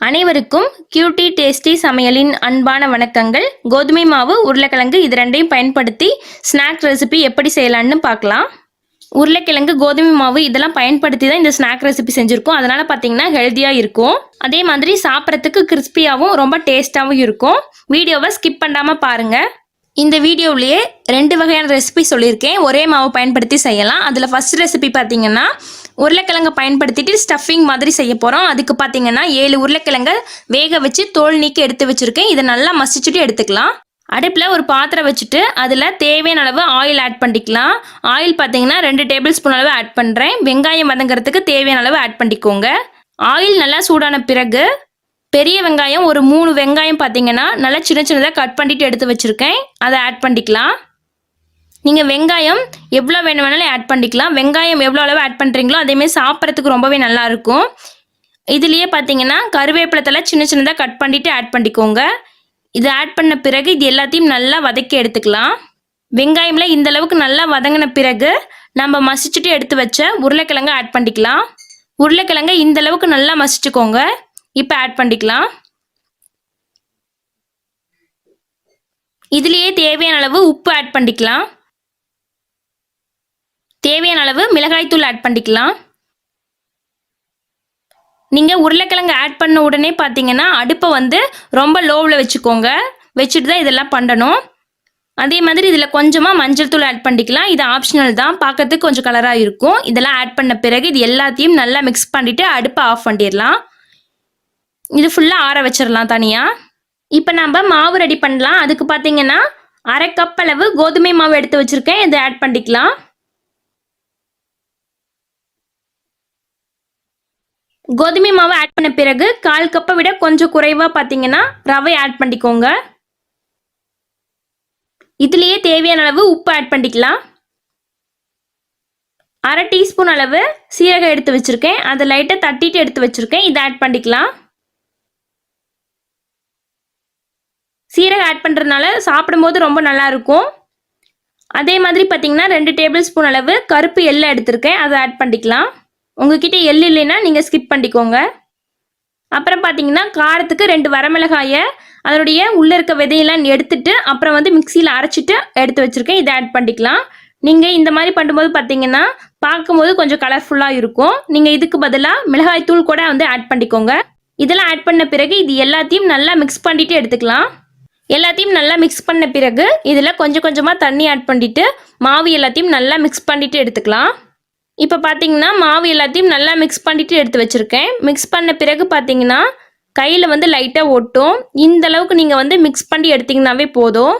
அனைவருக்கும் cutie tasty சமையலின் அன்பான வணக்கங்கள். கோதுமை மாவு, உருளைக்கிழங்கு இது ரெண்டையும் பயன்படுத்தி ஸ்நாக் ரெசிபி எப்படி செய்யலாம்னு பார்க்கலாம். உருளைக்கிழங்கு, கோதுமை மாவு இதெல்லாம் பயன்படுத்தி தான் இந்த ஸ்நாக் ரெசிபி செஞ்சுருக்கோம். அதனால் பார்த்தீங்கன்னா ஹெல்த்தியாக இருக்கும். அதே மாதிரி சாப்பிட்றதுக்கு கிறிஸ்பியாகவும் ரொம்ப டேஸ்ட்டாகவும் இருக்கும். வீடியோவை ஸ்கிப் பண்ணாமல் பாருங்கள். இந்த வீடியோவிலேயே 2 வகையான ரெசிபி சொல்லியிருக்கேன். ஒரே மாவு பயன்படுத்தி செய்யலாம். அதில் ஃபர்ஸ்ட் ரெசிபி பார்த்தீங்கன்னா உருளைக்கிழங்கை பயன்படுத்திட்டு ஸ்டஃபிங் மாதிரி செய்ய போகிறோம். அதுக்கு பார்த்தீங்கன்னா 7 உருளைக்கிழங்கை வேக வச்சு தோல் நீக்கி எடுத்து வச்சுருக்கேன். இதை நல்லா மசிச்சுட்டு எடுத்துக்கலாம். அடுப்பில் ஒரு பாத்திரம் வச்சுட்டு அதில் தேவையான அளவு ஆயில் ஆட் பண்ணிக்கலாம். ஆயில் பார்த்தீங்கன்னா 2 டேபிள் ஸ்பூன் அளவு ஆட் பண்ணுறேன். வெங்காயம் வதங்கிறதுக்கு தேவையான அளவு ஆட் பண்ணிக்கோங்க. ஆயில் நல்லா சூடான பிறகு பெரிய வெங்காயம் ஒரு 3 வெங்காயம் பார்த்தீங்கன்னா நல்லா சின்ன சின்னதாக கட் பண்ணிட்டு எடுத்து வச்சுருக்கேன். அதை ஆட் பண்ணிக்கலாம். நீங்கள் வெங்காயம் எவ்வளோ வேணும்னாலும் ஆட் பண்ணிக்கலாம். வெங்காயம் எவ்வளோ அளவு ஆட் பண்ணுறீங்களோ அதேமாதிரி சாப்பிட்றதுக்கு ரொம்பவே நல்லாயிருக்கும். இதுலேயே பார்த்தீங்கன்னா கருவேப்பிலை தழை சின்ன சின்னதாக கட் பண்ணிவிட்டு ஆட் பண்ணிக்கோங்க. இது ஆட் பண்ண பிறகு இது எல்லாத்தையும் நல்லா வதக்கி எடுத்துக்கலாம். வெங்காயமில் இந்த அளவுக்கு நல்லா வதங்கின பிறகு நம்ம மசிச்சுட்டு எடுத்து வச்ச உருளைக்கிழங்கை ஆட் பண்ணிக்கலாம். உருளைக்கிழங்கை இந்த அளவுக்கு நல்லா மசிச்சுக்கோங்க. இப்போ ஆட் பண்ணிக்கலாம். இதுலேயே தேவையான அளவு உப்பு ஆட் பண்ணிக்கலாம். தேவையான அளவு மிளகாய்த்தூள் ஆட் பண்ணிக்கலாம். நீங்கள் உருளைக்கிழங்கு ஆட் பண்ண உடனே பார்த்தீங்கன்னா அடுப்பை வந்து ரொம்ப லோவில் வச்சுக்கோங்க. வச்சுட்டு தான் இதெல்லாம் பண்ணணும். அதே மாதிரி இதில் கொஞ்சமாக மஞ்சள் தூள் ஆட் பண்ணிக்கலாம். இது ஆப்ஷனல் தான், பார்க்கறதுக்கு கொஞ்சம் கலராக இருக்கும். இதெல்லாம் ஆட் பண்ண பிறகு இது எல்லாத்தையும் நல்லா மிக்ஸ் பண்ணிவிட்டு அடுப்பை ஆஃப் பண்ணிடலாம். இது ஃபுல்லாக ஆற வச்சிடலாம் தனியாக. இப்போ நம்ம மாவு ரெடி பண்ணலாம். அதுக்கு பார்த்தீங்கன்னா 1/2 கப் அளவு கோதுமை மாவு எடுத்து வச்சுருக்கேன். இதை ஆட் பண்ணிக்கலாம். கோதுமை மாவு ஆட் பண்ண பிறகு 1/4 கப்பை விட கொஞ்சம் குறைவாக பார்த்தீங்கன்னா ரவை ஆட் பண்ணிக்கோங்க. இதுலேயே தேவையான அளவு உப்பு ஆட் பண்ணிக்கலாம். 1/2 டீஸ்பூன் அளவு சீரகம் எடுத்து வச்சுருக்கேன். அதை லைட்டாக தட்டிட்டு எடுத்து வச்சுருக்கேன். இதை ஆட் பண்ணிக்கலாம். சீரகம் ஆட் பண்ணுறதுனால சாப்பிடும்போது ரொம்ப நல்லா இருக்கும். அதே மாதிரி பார்த்தீங்கன்னா 2 டேபிள் ஸ்பூன் அளவு கருப்பு எள்ளு எடுத்திருக்கேன். அதை ஆட் பண்ணிக்கலாம். உங்ககிட்ட எள்ளு இல்லைன்னா நீங்கள் ஸ்கிப் பண்ணிக்கோங்க. அப்புறம் பார்த்தீங்கன்னா காரத்துக்கு 2 வரமிளகாயை அதனுடைய உள்ளே இருக்க விதையெல்லாம் எடுத்துட்டு அப்புறம் வந்து மிக்சியில் அரைச்சிட்டு எடுத்து வச்சுருக்கேன். இதை ஆட் பண்ணிக்கலாம். நீங்கள் இந்த மாதிரி பண்ணும்போது பார்த்தீங்கன்னா பார்க்கும்போது கொஞ்சம் கலர்ஃபுல்லாக இருக்கும். நீங்கள் இதுக்கு பதிலாக மிளகாய் தூள் கூட வந்து ஆட் பண்ணிக்கோங்க. இதெல்லாம் ஆட் பண்ண பிறகு இது எல்லாத்தையும் நல்லா மிக்ஸ் பண்ணிட்டு எடுத்துக்கலாம். எல்லாத்தையும் நல்லா மிக்ஸ் பண்ண பிறகு இதில் கொஞ்சம் கொஞ்சமாக தண்ணி ஆட் பண்ணிவிட்டு மாவு எல்லாத்தையும் நல்லா மிக்ஸ் பண்ணிவிட்டு எடுத்துக்கலாம். இப்போ பார்த்தீங்கன்னா மாவு எல்லாத்தையும் நல்லா மிக்ஸ் பண்ணிவிட்டு எடுத்து வச்சுருக்கேன். மிக்ஸ் பண்ண பிறகு பார்த்தீங்கன்னா கையில் வந்து லைட்டாக ஒட்டும். இந்த அளவுக்கு நீங்கள் வந்து மிக்ஸ் பண்ணி எடுத்திங்கனாவே போதும்.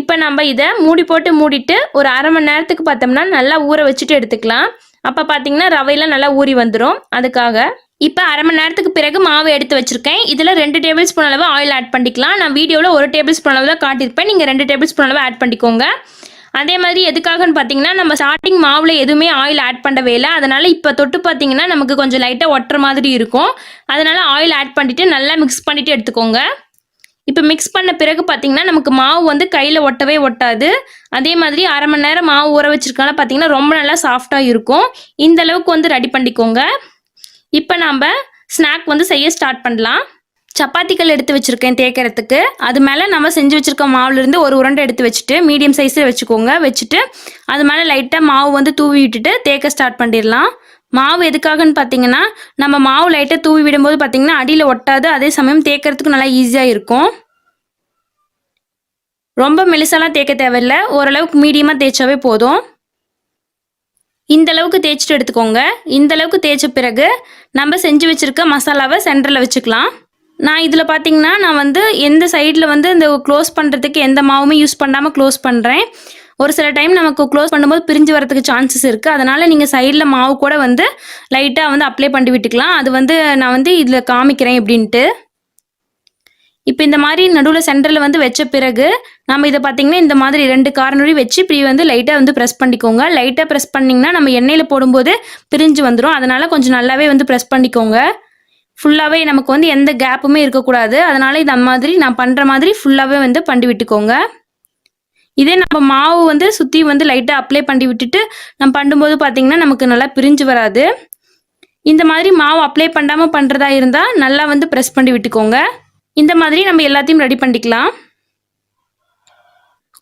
இப்போ நம்ம இதை மூடி போட்டு மூடிட்டு ஒரு 1/2 மணி நேரத்துக்கு பார்த்தோம்னா நல்லா ஊற வச்சுட்டு எடுத்துக்கலாம். அப்போ பார்த்தீங்கன்னா ரவையெல்லாம் நல்லா ஊறி வந்துடும். அதுக்காக இப்போ 1/2 மணி நேரத்துக்கு பிறகு மாவு எடுத்து வச்சுருக்கேன். இதில் 2 டேபிள் ஸ்பூன் அளவு ஆயில் ஆட் பண்ணிக்கலாம். நான் வீடியோவில் 1 டேபிள் ஸ்பூன் அளவு தான் காட்டியிருப்பேன். நீங்கள் 2 டேபிள் ஸ்பூன் அளவு ஆட் பண்ணிக்கோங்க. அதே மாதிரி எதுக்காகன்னு பார்த்தீங்கன்னா நம்ம ஸ்டார்டிங் மாவில் எதுவுமே ஆயில் ஆட் பண்ணவே இல்லை. அதனால் இப்போ தொட்டு பார்த்தீங்கன்னா நமக்கு கொஞ்சம் லைட்டாக ஒட்டுற மாதிரி இருக்கும். அதனால் ஆயில் ஆட் பண்ணிவிட்டு நல்லா மிக்ஸ் பண்ணிவிட்டு எடுத்துக்கோங்க. இப்போ மிக்ஸ் பண்ண பிறகு பார்த்தீங்கன்னா நமக்கு மாவு வந்து கையில் ஒட்டவே ஒட்டாது. அதே மாதிரி 1/2 மணி நேரம் மாவு ஊற வச்சுருக்கனால பார்த்தீங்கன்னா ரொம்ப நல்லா சாஃப்டாக இருக்கும். இந்த அளவுக்கு வந்து ரெடி பண்ணிக்கோங்க. இப்போ நம்ம ஸ்நாக் வந்து செய்ய ஸ்டார்ட் பண்ணலாம். சப்பாத்திகள் எடுத்து வச்சுருக்கேன் தேய்க்கிறதுக்கு. அது மேலே நம்ம செஞ்சு வச்சுருக்க மாவுலேருந்து ஒரு உருண்டை எடுத்து வச்சுட்டு மீடியம் சைஸில் வச்சுக்கோங்க. வச்சுட்டு அது மேலே லைட்டாக மாவு வந்து தூவி விட்டுட்டு தேய்க்க ஸ்டார்ட் பண்ணிடலாம். மாவு எதுக்காகன்னு பார்த்தீங்கன்னா நம்ம மாவு லைட்டாக தூவி விடும்போது பார்த்தீங்கன்னா அடியில் ஒட்டாது. அதே சமயம் தேய்க்கிறதுக்கு நல்லா ஈஸியாக இருக்கும். ரொம்ப மெலிசாலாம் தேய்க்க தேவையில்லை. ஓரளவுக்கு மீடியமாக தேய்ச்சாவே போதும். இந்த அளவுக்கு தேய்ச்சிட்டு எடுத்துக்கோங்க. இந்த அளவுக்கு தேய்ச்ச பிறகு நம்ம செஞ்சு வச்சுருக்க மசாலாவை சென்டரில் வச்சுக்கலாம். நான் இதில் பார்த்தீங்கன்னா நான் வந்து எந்த சைடில் வந்து இந்த க்ளோஸ் பண்ணுறதுக்கு எந்த மாவுமே யூஸ் பண்ணாமல் க்ளோஸ் பண்ணுறேன். ஒரு சில டைம் நமக்கு க்ளோஸ் பண்ணும்போது பிரிஞ்சு வரதுக்கு சான்சஸ் இருக்குது. அதனால் நீங்கள் சைடில் மாவு கூட வந்து லைட்டாக வந்து அப்ளை பண்ணி விட்டுக்கலாம். அது வந்து நான் வந்து இதில் காமிக்கிறேன் எப்படின்ட்டு. இப்போ இந்த மாதிரி நடுவில் சென்டரில் வந்து வச்ச பிறகு நம்ம இதை பார்த்தீங்கன்னா இந்த மாதிரி 2 கார்னரையும் வச்சு இப்படி வந்து லைட்டாக வந்து ப்ரெஸ் பண்ணிக்கோங்க. லைட்டாக ப்ரெஸ் பண்ணிங்கன்னா நம்ம எண்ணெயில் போடும்போது பிரிஞ்சு வந்துடும். அதனால் கொஞ்சம் நல்லாவே வந்து ப்ரெஸ் பண்ணிக்கோங்க. ஃபுல்லாகவே நமக்கு வந்து எந்த கேப்புமே இருக்கக்கூடாது. அதனால் இது அந்த மாதிரி நான் பண்ணுற மாதிரி ஃபுல்லாகவே வந்து பண்ணி விட்டுக்கோங்க. இதே நம்ம மாவு வந்து சுற்றி வந்து லைட்டாக அப்ளை பண்ணி விட்டுட்டு நம்ம பண்ணும்போது பார்த்தீங்கன்னா நமக்கு நல்லா பிரிஞ்சு வராது. இந்த மாதிரி மாவு அப்ளை பண்ணாமல் பண்ணுறதா இருந்தால் நல்லா வந்து ப்ரெஸ் பண்ணி விட்டுக்கோங்க. இந்த மாதிரி நம்ம எல்லாத்தையும் ரெடி பண்ணிக்கலாம்.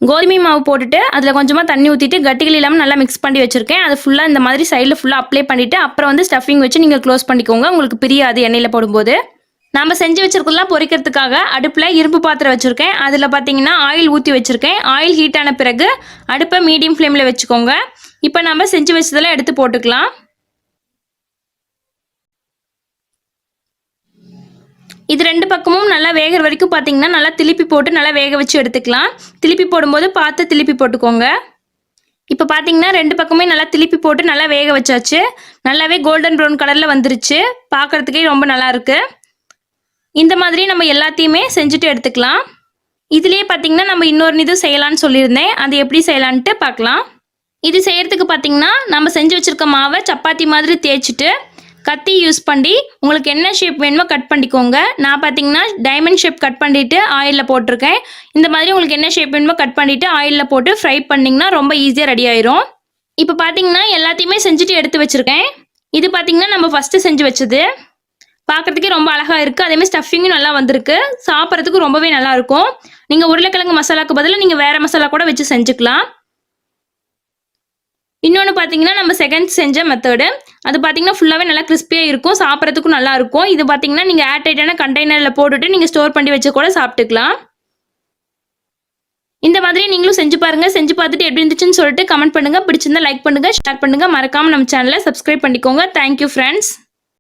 கோதுமை மாவு போட்டுட்டு அதில் கொஞ்சமாக தண்ணி ஊற்றிட்டு கட்டிகள் இல்லாமல் நல்லா மிக்ஸ் பண்ணி வச்சுருக்கேன். அது ஃபுல்லாக இந்த மாதிரி சைடில் ஃபுல்லாக அப்ளை பண்ணிவிட்டு அப்புறம் வந்து ஸ்டஃபிங் வச்சு நீங்கள் க்ளோஸ் பண்ணிக்கோங்க. உங்களுக்கு பிரியாது எண்ணெயில் போடும்போது. நம்ம செஞ்சு வச்சிருக்கலாம் பொரிக்கிறதுக்காக அடுப்பில் இரும்பு பாத்திரம் வச்சுருக்கேன். அதில் பார்த்தீங்கன்னா ஆயில் ஊற்றி வச்சுருக்கேன். ஆயில் ஹீட் ஆன பிறகு அடுப்பை மீடியம் ஃப்ளேமில் வச்சுக்கோங்க. இப்போ நம்ம செஞ்சு வச்சதெல்லாம் எடுத்து போட்டுக்கலாம். இது ரெண்டு பக்கமும் நல்லா வேகிற வரைக்கும் பார்த்தீங்கன்னா நல்லா திருப்பி போட்டு நல்லா வேக வச்சு எடுத்துக்கலாம். திருப்பி போடும்போது பார்த்து திருப்பி போட்டுக்கோங்க. இப்போ பார்த்தீங்கன்னா ரெண்டு பக்கமே நல்லா திருப்பி போட்டு நல்லா வேக வச்சாச்சு. நல்லாவே கோல்டன் ப்ரௌன் கலரில் வந்துருச்சு. பார்க்குறதுக்கே ரொம்ப நல்லா இருக்கு. இந்த மாதிரி நம்ம எல்லாத்தையுமே செஞ்சுட்டு எடுத்துக்கலாம். இதுலேயே பார்த்தீங்கன்னா நம்ம இன்னொரு இது செய்யலான்னு சொல்லியிருந்தேன். அது எப்படி செய்யலான்ட்டு பார்க்கலாம். இது செய்யறதுக்கு பார்த்தீங்கன்னா நம்ம செஞ்சு வச்சிருக்க மாவை சப்பாத்தி மாதிரி தேய்ச்சிட்டு கத்தி யூஸ் பண்ணி உங்களுக்கு என்ன ஷேப் வேணுமோ கட் பண்ணிக்கோங்க. நான் பார்த்தீங்கன்னா டைமண்ட் ஷேப் கட் பண்ணிட்டு ஆயிலில் போட்டிருக்கேன். இந்த மாதிரி உங்களுக்கு என்ன ஷேப் வேணுமோ கட் பண்ணிட்டு ஆயிலில் போட்டு ஃப்ரை பண்ணிங்கன்னா ரொம்ப ஈஸியாக ரெடி ஆயிரும். இப்போ பார்த்தீங்கன்னா எல்லாத்தையுமே செஞ்சுட்டு எடுத்து வச்சிருக்கேன். இது பார்த்தீங்கன்னா நம்ம ஃபஸ்ட்டு செஞ்சு வச்சது. பார்க்குறதுக்கே ரொம்ப அழகாக இருக்குது. அதேமாதிரி ஸ்டஃபிங்கும் நல்லா வந்திருக்கு. சாப்பிட்றதுக்கு ரொம்பவே நல்லா இருக்கும். நீங்கள் உருளைக்கிழங்கு மசாலாவுக்கு பதிலாக நீங்கள் வேறு மசாலா கூட வச்சு செஞ்சுக்கலாம். இன்னொன்று பார்த்தீங்கன்னா நம்ம செகண்ட் செஞ்ச மெத்தடு. அது பார்த்தீங்கன்னா ஃபுல்லாகவே நல்லா கிறிஸ்பியாக இருக்கும். சாப்பிட்றதுக்கும் நல்லா இருக்கும். இது பார்த்தீங்கன்னா நீங்கள் ஏர் டைட்டான கண்டெய்னரில் போட்டுட்டு நீங்கள் ஸ்டோர் பண்ணி வச்சு கூட சாப்பிட்டுக்கலாம். இந்த மாதிரி நீங்களும் செஞ்சு பாருங்க. செஞ்சு பார்த்துட்டு எப்படி இருந்துச்சுன்னு சொல்லிட்டு கமெண்ட் பண்ணுங்க. பிடிச்சிருந்தா லைக் பண்ணுங்க, ஷேர் பண்ணுங்க. மறக்காம நம்ம சேனலை சப்ஸ்கிரைப் பண்ணிக்கோங்க. Thank you friends.